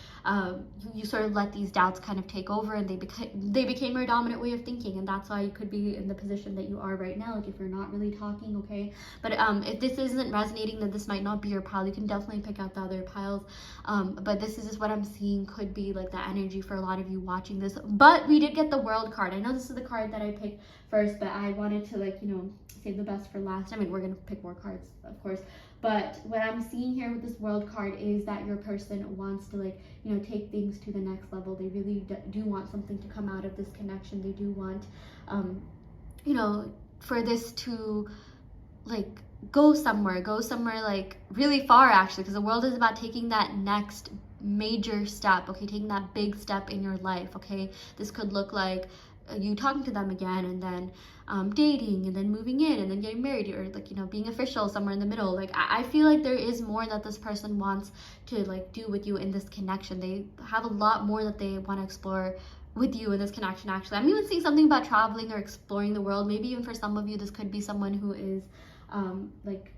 you sort of let these doubts kind of take over, and they became your dominant way of thinking. And that's why you could be in the position that you are right now, like if you're not really talking, okay? But if this isn't resonating, then this might not be your pile. You can definitely pick out the other piles, but this is just what I'm seeing could be like the energy for a lot of you watching this. But we did get the World card. I know this is the card that I picked first, but I wanted to like save the best for last. I mean, we're gonna pick more cards, of course. But what I'm seeing here with this World card is that your person wants to like, take things to the next level. They really do want something to come out of this connection. They do want, for this to like go somewhere like really far, actually, because the World is about taking that next major step, okay? Taking that big step in your life, okay? This could look like you talking to them again, and then dating, and then moving in, and then getting married, or like being official somewhere in the middle. Like I feel like there is more that this person wants to like do with you in this connection. They have a lot more that they want to explore with you in this connection. Actually, I'm even seeing something about traveling or exploring the world. Maybe even for some of you, this could be someone who is like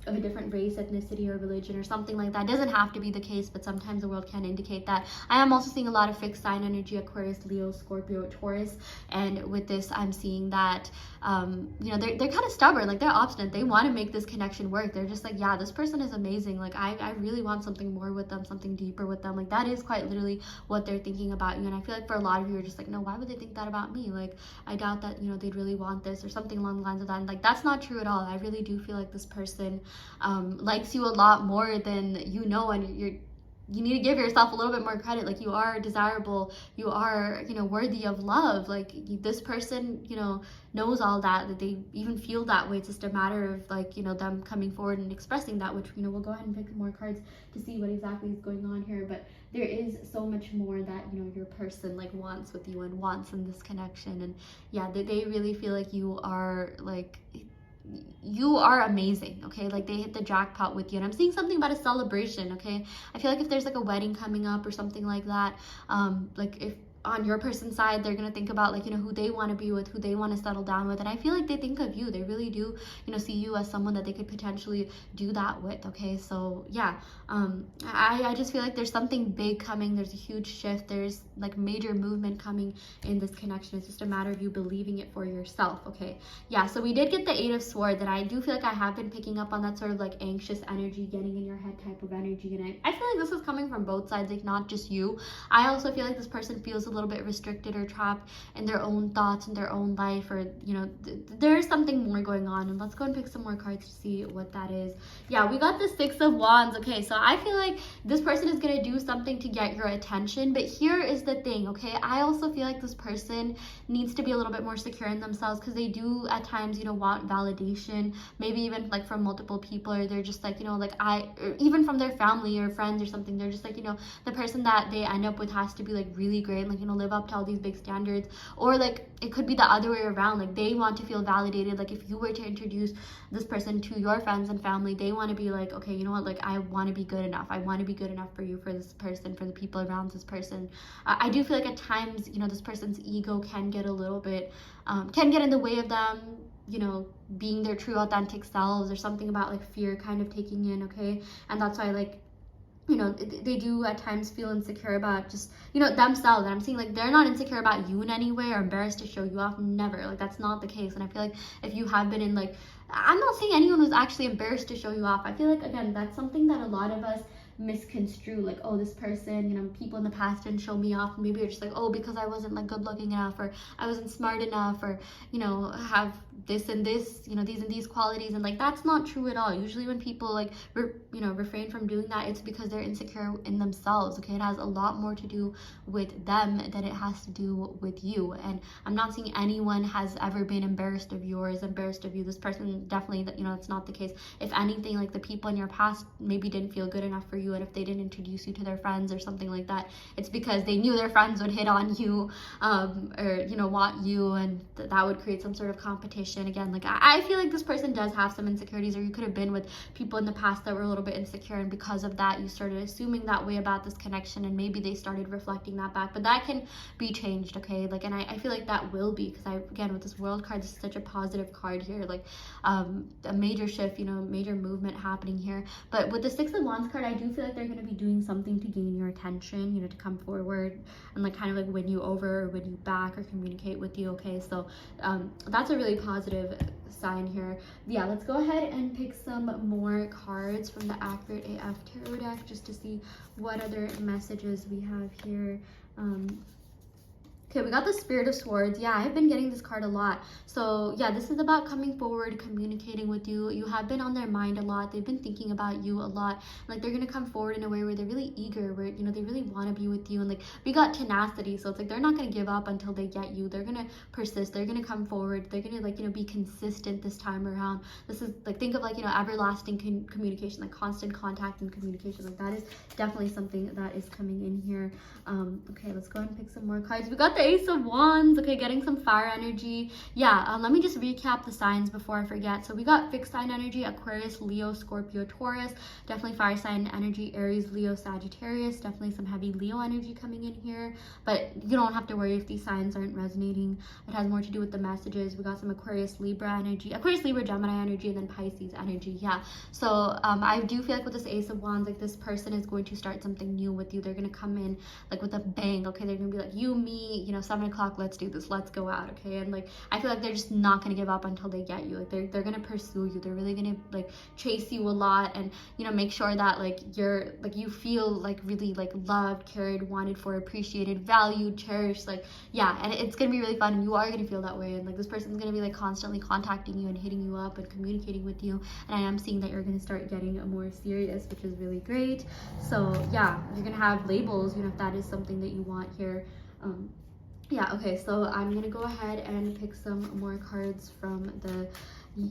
of a different race, ethnicity, or religion, or something like that. It doesn't have to be the case, but sometimes the world can indicate that. I am also seeing a lot of fixed sign energy: Aquarius, Leo, Scorpio, Taurus. And with this, I'm seeing that they're kind of stubborn, like they're obstinate. They want to make this connection work. They're just like, yeah, this person is amazing, like I really want something more with them, something deeper with them. Like that is quite literally what they're thinking about you. And I feel like for a lot of you are just like, no, why would they think that about me? Like I doubt that they'd really want this, or something along the lines of that. And like that's not true at all. I really do feel like this person likes you a lot more than you know, and you need to give yourself a little bit more credit. Like, you are desirable, you are, you know, worthy of love. Like, this person, you know, knows all that they even feel that way. It's just a matter of, like, you know, them coming forward and expressing that, which, you know, we'll go ahead and pick more cards to see what exactly is going on here. But there is so much more that, you know, your person like wants with you and wants in this connection. And yeah, they really feel like you are like, you are amazing, okay? Like, they hit the jackpot with you. And I'm seeing something about a celebration, okay? I feel like if there's like a wedding coming up or something like that, like, if on your person's side, they're gonna think about, like, you know, who they want to be with, who they want to settle down with. And I feel like they think of you. They really do, you know, see you as someone that they could potentially do that with, okay? So yeah, I just feel like there's something big coming. There's a huge shift. There's like major movement coming in this connection. It's just a matter of you believing it for yourself, okay? Yeah, so we did get the 8 of Swords, and I do feel like I have been picking up on that sort of like anxious energy, getting in your head type of energy. And I feel like this is coming from both sides, like not just you. I also feel like this person feels a little bit restricted or trapped in their own thoughts and their own life, or, you know, there's something more going on. And let's go and pick some more cards to see what that is. Yeah, we got the 6 of Wands. Okay, so I feel like this person is going to do something to get your attention, but here is the thing, okay? I also feel like this person needs to be a little bit more secure in themselves, because they do at times, you know, want validation, maybe even like from multiple people, or they're just like, you know, like or even from their family or friends or something. They're just like, you know, the person that they end up with has to be like really great, like, you know, live up to all these big standards. Or like, it could be the other way around. Like, they want to feel validated. Like, if you were to introduce this person to your friends and family, they want to be like, okay, you know what, like, I want to be good enough. I want to be good enough for you, for this person, for the people around this person. I do feel like at times, you know, this person's ego can get a little bit, can get in the way of them, you know, being their true authentic selves, or something about like fear kind of taking in, okay? And that's why, like, you know, they do at times feel insecure about just, you know, themselves. And I'm seeing like they're not insecure about you in any way or embarrassed to show you off. Never. Like, that's not the case. And I feel like if you have been in, like, I'm not saying anyone was actually embarrassed to show you off. I feel like, again, that's something that a lot of us misconstrue. Like, oh, this person, you know, people in the past didn't show me off. Maybe you're just like, oh, because I wasn't like good looking enough, or I wasn't smart enough, or, you know, have this and this, you know, these and these qualities. And like, that's not true at all. Usually when people like you know, refrain from doing that, it's because they're insecure in themselves, okay? It has a lot more to do with them than it has to do with you. And I'm not saying anyone has ever been embarrassed of you. This person definitely, that, you know, it's not the case. If anything, like, the people in your past maybe didn't feel good enough for you, and if they didn't introduce you to their friends or something like that, it's because they knew their friends would hit on you, or, you know, want you, and that would create some sort of competition. Again, like, I feel like this person does have some insecurities, or you could have been with people in the past that were a little bit insecure, and because of that you started assuming that way about this connection, and maybe they started reflecting that back. But that can be changed, okay? Like, and I feel like that will be, because again, with this World card, this is such a positive card here, like, a major shift, you know, major movement happening here. But with the 6 of Wands card, I do feel like they're going to be doing something to gain your attention, you know, to come forward and like kind of like win you over, or win you back, or communicate with you, okay? So that's a really positive sign here. Yeah, let's go ahead and pick some more cards from the Accurate AF Tarot deck, just to see what other messages we have here. Okay, we got the Spirit of Swords. Yeah, I've been getting this card a lot. So yeah, this is about coming forward, communicating with you. You have been on their mind a lot. They've been thinking about you a lot. Like, they're gonna come forward in a way where they're really eager, where, you know, they really want to be with you. And like, we got tenacity, so it's like they're not gonna give up until they get you. They're gonna persist. They're gonna come forward. They're gonna, like, you know, be consistent this time around. This is like, think of like, you know, everlasting communication, like constant contact and communication. Like, that is definitely something that is coming in here. Okay, let's go ahead and pick some more cards. We got the Ace of Wands. Okay, getting some fire energy. Yeah, let me just recap the signs before I forget. So we got fixed sign energy: Aquarius, Leo, Scorpio, Taurus. Definitely fire sign energy: Aries, Leo, Sagittarius. Definitely some heavy Leo energy coming in here, but you don't have to worry if these signs aren't resonating. It has more to do with the messages. We got some Aquarius, Libra energy, Aquarius, Libra, Gemini energy, and then Pisces energy. Yeah, so I do feel like with this Ace of Wands, like, this person is going to start something new with you. They're going to come in like with a bang, okay? They're going to be like, you, me, you know, 7 o'clock, let's do this, let's go out, okay? And like, I feel like they're just not gonna give up until they get you. Like they're gonna pursue you. They're really gonna like chase you a lot, and you know, make sure that like you're like, you feel like really like loved, cared, wanted for, appreciated, valued, cherished. Like, yeah, and it's gonna be really fun, and you are gonna feel that way, and like this person's gonna be like constantly contacting you and hitting you up and communicating with you. And I am seeing that you're gonna start getting more serious, which is really great. So yeah, you're gonna have labels, you know, if that is something that you want here. Yeah, okay, so I'm gonna go ahead and pick some more cards from the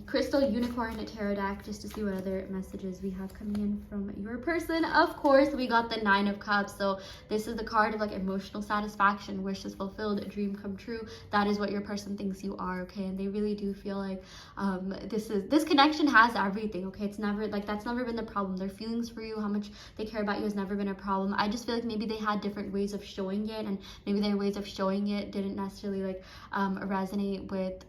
Crystal Unicorn Tarot deck just to see what other messages we have coming in from your person. Of course, we got the Nine of Cups. So this is the card of like emotional satisfaction, wishes fulfilled, dream come true. That is what your person thinks you are, okay? And they really do feel like this connection has everything, okay? It's never like, that's never been the problem. Their feelings for you, how much they care about you, has never been a problem. I just feel like maybe they had different ways of showing it, and maybe their ways of showing it didn't necessarily like resonate with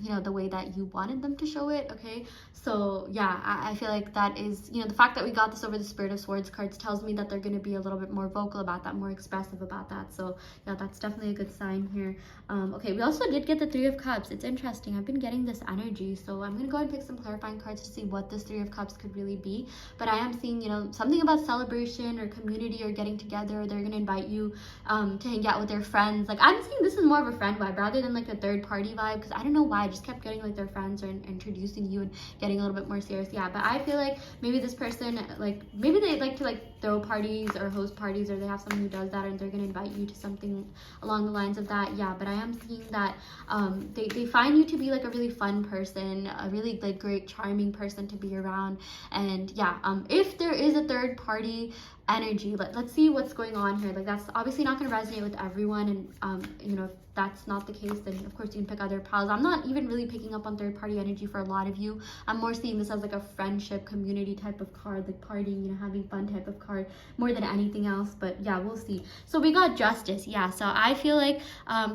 you know, the way that you wanted them to show it, okay? So yeah, I feel like that is, you know, the fact that we got this over the Spirit of Swords cards tells me that they're going to be a little bit more vocal about that, more expressive about that. So yeah, that's definitely a good sign here. Okay, we also did get the Three of Cups. It's interesting. I've been getting this energy, so I'm going to go ahead and pick some clarifying cards to see what this Three of Cups could really be. But I am seeing, you know, something about celebration or community or getting together. They're going to invite you to hang out with their friends. Like, I'm seeing this is more of a friend vibe rather than like a third party vibe, because I don't know why I just kept getting like their friends or introducing you and getting a little bit more serious. Yeah, but I feel like maybe this person, like maybe they like to like throw parties or host parties, or they have someone who does that and they're going to invite you to something along the lines of that. Yeah, but I am seeing that they find you to be like a really fun person, a really like great, charming person to be around. And yeah, if there is a third party energy, let's see what's going on here. Like, that's obviously not going to resonate with everyone, and you know, if that's not the case, then of course you can pick other pals. I'm not even really picking up on third party energy for a lot of you. I'm more seeing this as like a friendship, community type of card, like partying, you know, having fun type of card more than anything else. But yeah, we'll see. So we got Justice. Yeah, so I feel like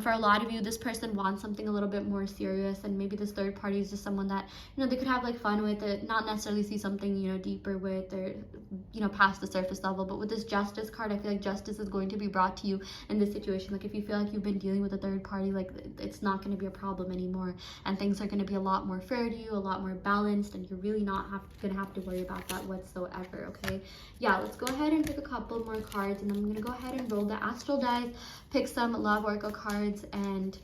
for a lot of you, this person wants something a little bit more serious, and maybe this third party is just someone that, you know, they could have like fun with it, not necessarily see something, you know, deeper with, or you know, past the surface level. But with this Justice card, I feel like justice is going to be brought to you in this situation. Like, if you feel like you've been dealing with a third party, like it's not going to be a problem anymore, and things are going to be a lot more fair to you, a lot more balanced, and you're really not going to have to worry about that whatsoever, okay? Yeah, let's go ahead and pick a couple more cards, and then I'm going to go ahead and roll the astral dice, pick some love oracle cards, and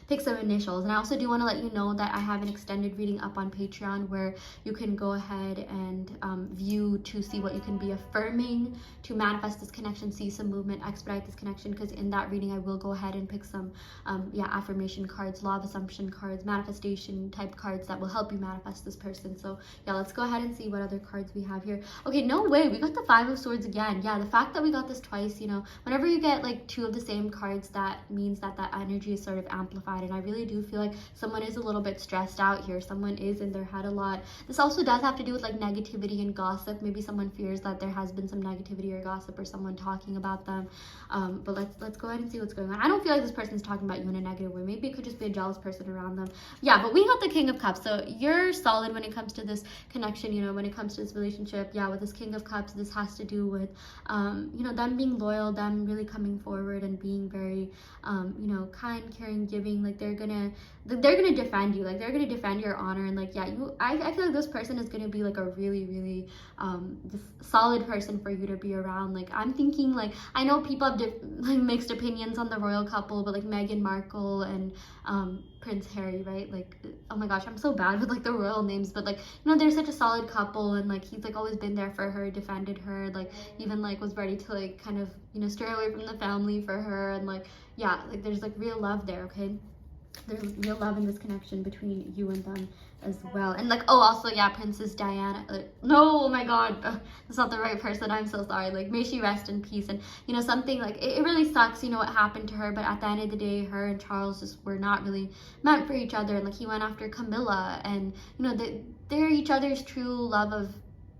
pick some initials. And I also do want to let you know that I have an extended reading up on Patreon where you can go ahead and view to see what you can be affirming to manifest this connection, see some movement, expedite this connection, because in that reading I will go ahead and pick some affirmation cards, law of assumption cards, manifestation type cards that will help you manifest this person. So yeah, let's go ahead and see what other cards we have here. Okay, no way, we got the Five of Swords again. Yeah, the fact that we got this twice, you know, whenever you get like two of the same cards, that means that energy is sort of amplified, and I really do feel like someone is a little bit stressed out here. Someone is in their head a lot. This also does have to do with like negativity and gossip. Maybe someone fears that there has been some negativity or gossip or someone talking about them. But let's go ahead and see what's going on. I don't feel like this person's talking about you in a negative way. Maybe it could just be a jealous person around them. Yeah, but we got the King of Cups, so you're solid when it comes to this connection, you know, when it comes to this relationship. Yeah, with this King of Cups, this has to do with you know, them being loyal, them really coming forward and being very you know, kind, caring, giving. Like, they're gonna defend you, like they're gonna defend your honor. And like, yeah, I feel like this person is gonna be like a really solid person for you to be around. Like, I'm thinking, like, I know people have like mixed opinions on the royal couple, but like Meghan Markle and Prince Harry, right? Like, oh my gosh, I'm so bad with like the royal names, but like, you know, they're such a solid couple, and like he's like always been there for her, defended her, like even like was ready to like kind of, you know, stray away from the family for her. And like, yeah, like there's like real love there, okay? There's real love in this connection between you and them as well. And like, oh, also, yeah, Princess Diana, no, oh my god, that's not the right person, I'm so sorry. Like, may she rest in peace. And you know, something like, it really sucks, you know, what happened to her, but at the end of the day, her and Charles just were not really meant for each other. And like, he went after Camilla, and you know, they're each other's true love of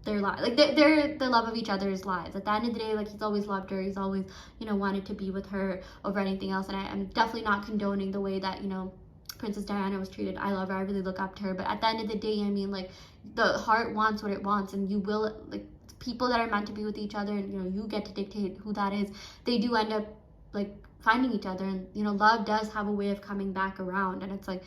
their lives. Like, they're the love of each other's lives. At the end of the day, like, he's always loved her, he's always, you know, wanted to be with her over anything else. And I'm definitely not condoning the way that, you know, Princess Diana was treated. I love her, I really look up to her, but at the end of the day, I mean, like, the heart wants what it wants, and you will, like, people that are meant to be with each other, and you know, you get to dictate who that is, they do end up like finding each other. And love does have a way of coming back around, and it's like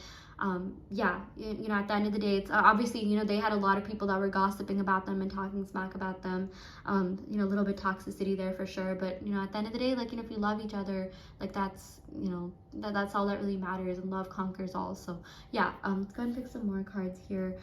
yeah, at the end of the day, it's obviously, they had a lot of people that were gossiping about them and talking smack about them. A little bit toxicity there for sure, but at the end of the day, like, if you love each other, like, that's that's all that really matters, and love conquers all. So yeah, let's go ahead and pick some more cards here.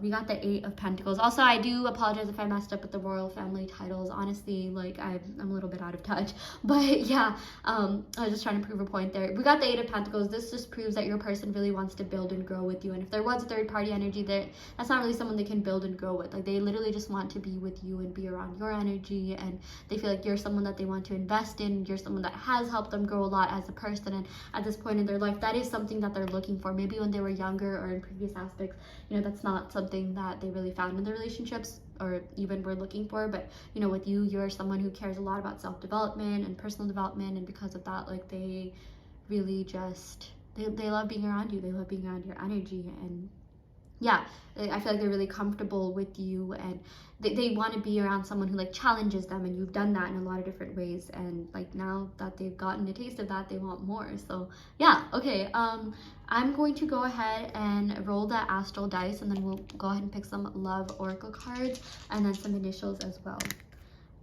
We got the 8 of Pentacles. Also, I do apologize if I messed up with the royal family titles. Honestly, like, I'm a little bit out of touch. But yeah, I was just trying to prove a point there. We got the 8 of Pentacles. This just proves that your person really wants to build and grow with you. And if there was a third party energy, that's not really someone they can build and grow with. Like, they literally just want to be with you and be around your energy. And they feel like you're someone that they want to invest in. You're someone that has helped them grow a lot as a person. And at this point in their life, that is something that they're looking for. Maybe when they were younger or in previous aspects, that's not something that they really found in their relationships or even were looking for. But with you, you're someone who cares a lot about self-development and personal development, and because of that, like, they really just they love being around you. They love being around your energy. And yeah, I feel like they're really comfortable with you, and they want to be around someone who, like, challenges them, and you've done that in a lot of different ways. And like, now that they've gotten a taste of that, they want more. So yeah, okay, I'm going to go ahead and roll the astral dice, and then we'll go ahead and pick some love oracle cards and then some initials as well.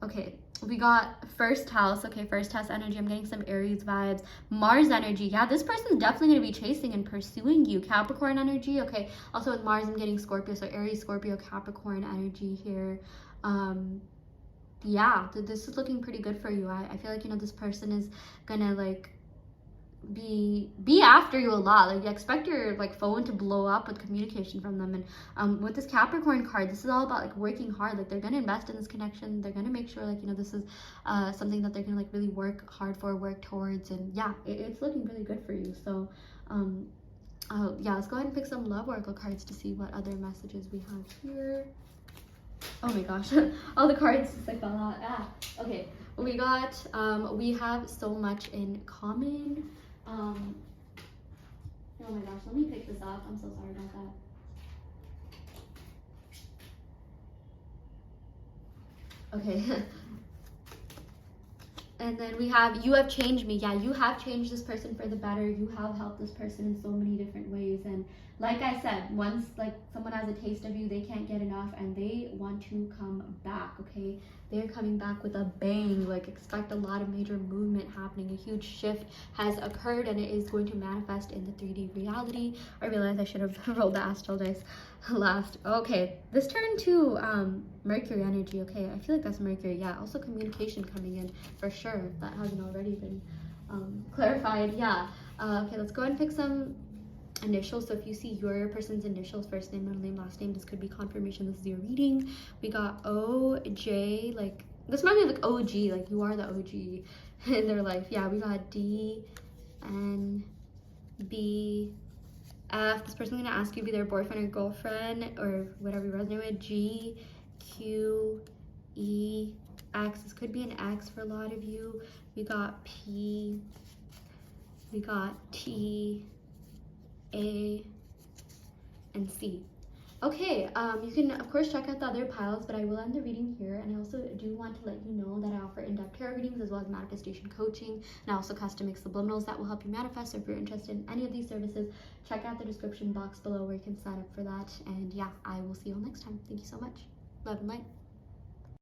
Okay, we got first house. Okay, first house energy. I'm getting some Aries vibes. Mars energy. Yeah, this person's definitely going to be chasing and pursuing you. Capricorn energy. Okay, also with Mars, I'm getting Scorpio. So Aries, Scorpio, Capricorn energy here. Yeah, this is looking pretty good for you. I feel like, this person is going to, like, be after you a lot. Like, you expect your, like, phone to blow up with communication from them. And with this Capricorn card, this is all about, like, working hard. Like, they're gonna invest in this connection. They're gonna make sure, like, this is something that they're gonna, like, really work hard for, work towards. And yeah, it's looking really good for you. So yeah, let's go ahead and pick some love oracle cards to see what other messages we have here. Oh my gosh, all the cards just, like, fell out. Okay, we got we have so much in common. Oh my gosh, let me pick this up. I'm so sorry about that. Okay. And then we have, you have changed me. Yeah, you have changed this person for the better. You have helped this person in so many different ways. And like I said, once, like, someone has a taste of you, they can't get enough, and they want to come back, okay? They're coming back with a bang. Like, expect a lot of major movement happening. A huge shift has occurred, and it is going to manifest in the 3D reality. I realized I should have rolled the astral dice last. Okay, this turned to Mercury energy. Okay, I feel like that's Mercury. Yeah, also communication coming in for sure, if that hasn't already been clarified. Yeah. Okay, let's go ahead and pick some initials. So if you see your person's initials, first name, middle name, last name, this could be confirmation this is your reading. We got O, J, like, this might be like OG, like, you are the OG in their life. Yeah, we got D, N, B, F. This person's gonna ask you to be their boyfriend or girlfriend or whatever you resonate with. G, Q, E, X. This could be an X for a lot of you. We got P, we got T, A, and C. Okay, you can of course check out the other piles, but I will end the reading here. And I also do want to let you know that I offer in-depth tarot readings as well as manifestation coaching, and I also custom make subliminals that will help you manifest. So if you're interested in any of these services, check out the description box below where you can sign up for that. And yeah, I will see you all next time. Thank you so much. Love and light.